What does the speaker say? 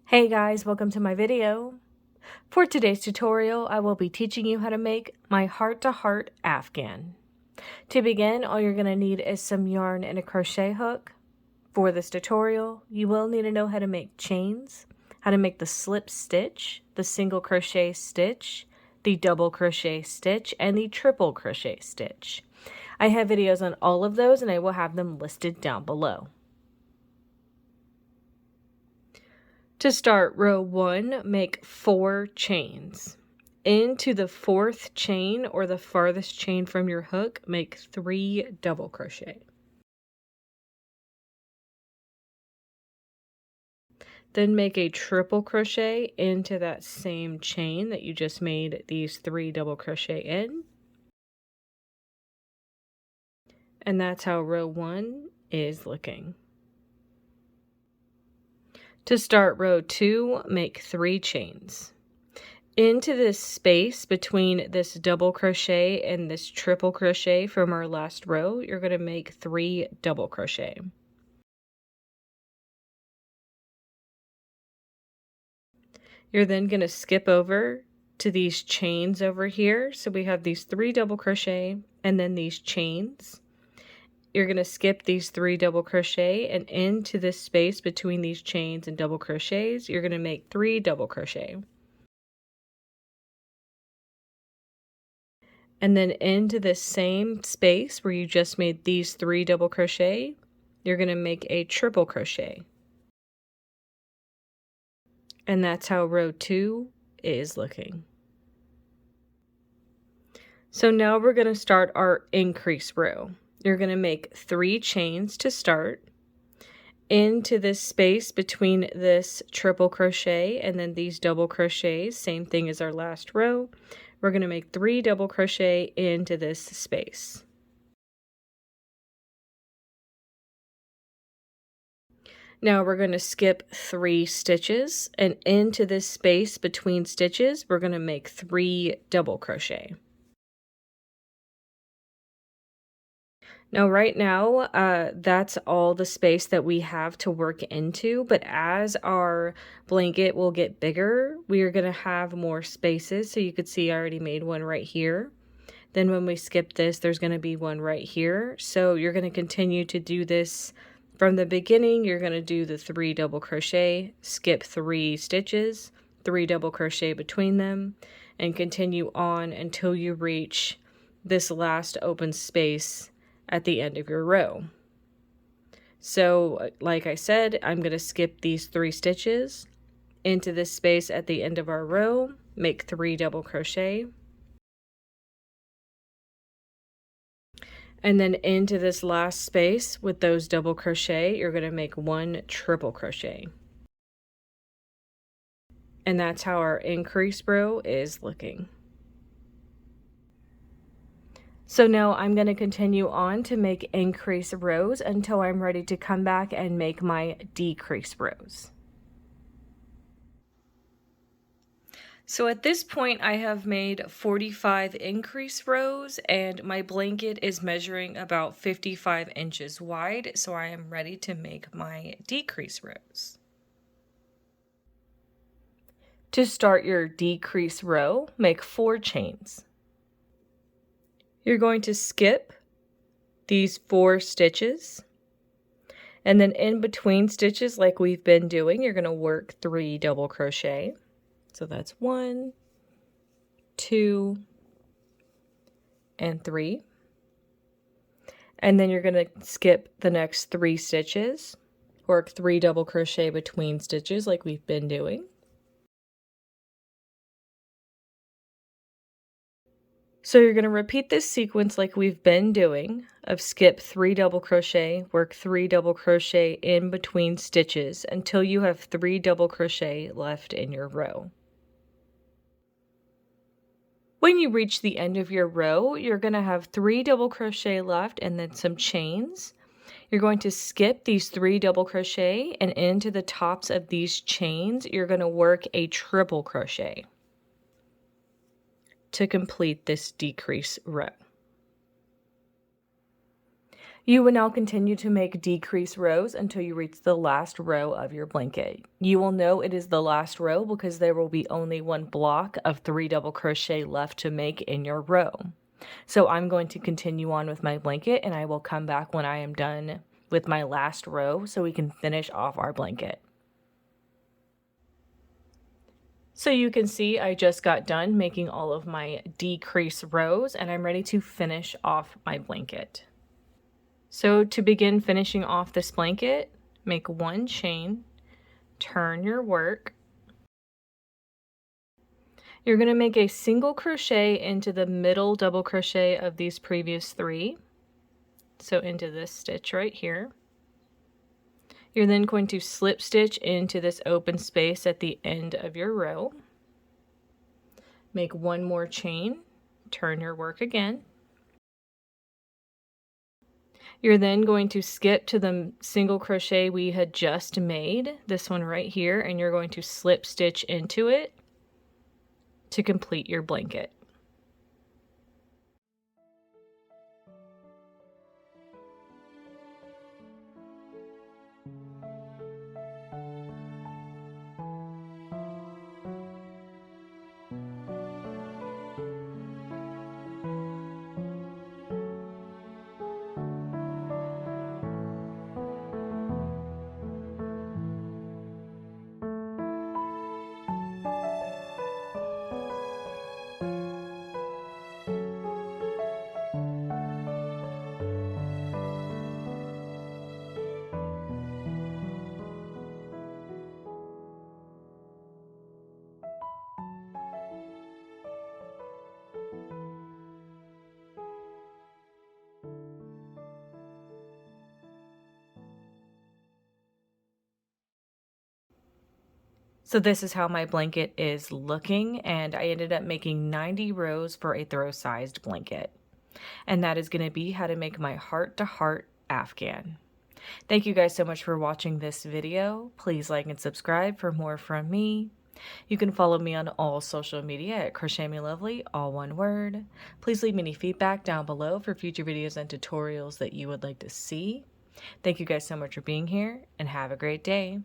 Hey guys, welcome to my video. For today's tutorial, I will be teaching you how to make my heart-to-heart Afghan. To begin, all you're going to need is some yarn and a crochet hook. For this tutorial, you will need to know how to make chains, how to make the slip stitch, the single crochet stitch, the double crochet stitch, and the triple crochet stitch. I have videos on all of those and I will have them listed down below. To start row 1, make 4 chains. Into the 4th chain or the farthest chain from your hook, make 3 double crochet. Then make a triple crochet into that same chain that you just made these 3 double crochet in. And that's how row 1 is looking. To start row 2, make 3 chains. Into this space between this double crochet and this triple crochet from our last row, you're going to make 3 double crochet. You're then going to skip over to these chains over here. So we have these 3 double crochet and then these chains. You're going to skip these 3 double crochet, and into this space between these chains and double crochets, you're going to make 3 double crochet. And then into this same space where you just made these 3 double crochet, you're going to make a triple crochet. And that's how row 2 is looking. So now we're going to start our increase row. You're going to make 3 chains to start. Into this space between this triple crochet and then these double crochets, same thing as our last row, we're going to make 3 double crochet into this space. Now we're going to skip 3 stitches, and into this space between stitches, we're going to make 3 double crochet. Now right now, that's all the space that we have to work into, but as our blanket will get bigger, we are going to have more spaces. So you could see I already made one right here. Then when we skip this, there's going to be one right here. So you're going to continue to do this from the beginning. You're going to do the 3 double crochet, skip 3 stitches, 3 double crochet between them, and continue on until you reach this last open space at the end of your row. So like I said, I'm going to skip these 3 stitches into this space at the end of our row, make 3 double crochet, and then into this last space with those double crochet, you're going to make 1 triple crochet. And that's how our increase row is looking. So now I'm going to continue on to make increase rows until I'm ready to come back and make my decrease rows. So at this point I have made 45 increase rows and my blanket is measuring about 55 inches wide, so I am ready to make my decrease rows. To start your decrease row, make 4 chains. You're going to skip these 4 stitches, and then in between stitches like we've been doing, you're going to work 3 double crochet. So that's 1, 2, and 3. And then you're going to skip the next 3 stitches, work 3 double crochet between stitches like we've been doing. So you're going to repeat this sequence like we've been doing of skip 3 double crochet, work 3 double crochet in between stitches until you have 3 double crochet left in your row. When you reach the end of your row, you're going to have 3 double crochet left and then some chains. You're going to skip these 3 double crochet, and into the tops of these chains, you're going to work a triple crochet to complete this decrease row. You will now continue to make decrease rows until you reach the last row of your blanket. You will know it is the last row because there will be only one block of 3 double crochet left to make in your row. So I'm going to continue on with my blanket, and I will come back when I am done with my last row so we can finish off our blanket. So you can see I just got done making all of my decrease rows, and I'm ready to finish off my blanket. So to begin finishing off this blanket, make 1 chain, turn your work. You're going to make a single crochet into the middle double crochet of these previous 3. So into this stitch right here. You're then going to slip stitch into this open space at the end of your row. Make 1 more chain, turn your work again. You're then going to skip to the single crochet we had just made, this one right here, and you're going to slip stitch into it to complete your blanket. So this is how my blanket is looking, and I ended up making 90 rows for a throw-sized blanket. And that is going to be how to make my heart-to-heart Afghan. Thank you guys so much for watching this video. Please like and subscribe for more from me. You can follow me on all social media at crochetmelovely, all one word. Please leave me any feedback down below for future videos and tutorials that you would like to see. Thank you guys so much for being here, and have a great day.